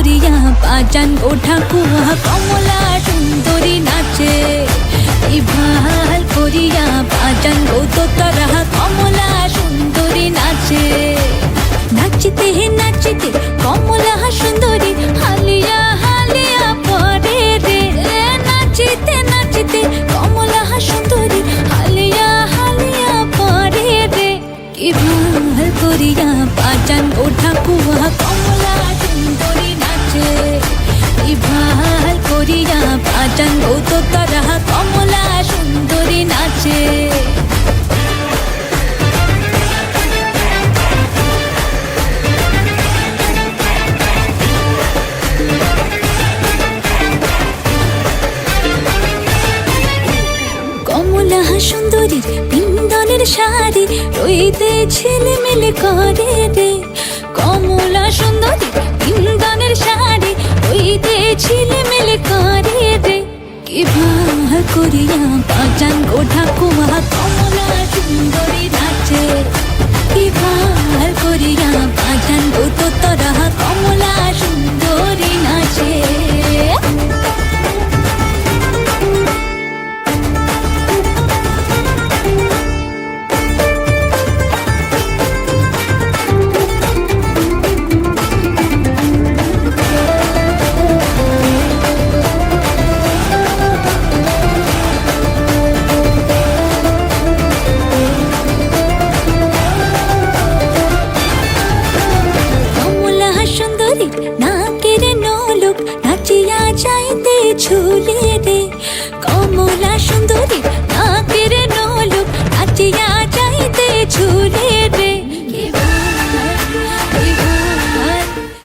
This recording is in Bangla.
করিয়া বাজান গো ঠাকুয়া কমলা সুন্দরী নাচে ভাল করিয়া বাজান গো তোতারা কমলা সুন্দরী নাচে নাচিতে নাচিতে কমলা সুন্দরী হালিয়া হালিয়া পরে রে নাচিতে নাচিতে কমলা সুন্দরী হালিয়া হালিয়া পরে রে কি ভাল করিয়া বাজান গো ঠাকুয়া কমলা সুন্দরী নাচে কি ভাল করিয়া বাজান গো তোতারা কমলা সুন্দরী নাচে কমলা সুন্দরীর বিন্দনের শাড়ি রইতে ঝিলমিল করে রে কমলা সুন্দরীর বিন্দনের শাড়ি রইতে ঝিলমিল করে রে কি ভাল করিয়া বাজান গো ঠাকুয়া কমলা সুন্দরী নাচে কি ভাল করিয়া বাজান গো তোতারা কমলা সুন্দরী নাচে নাকের নলক নাচিয়া যাইতে ঝুলে রে কমলা সুন্দরী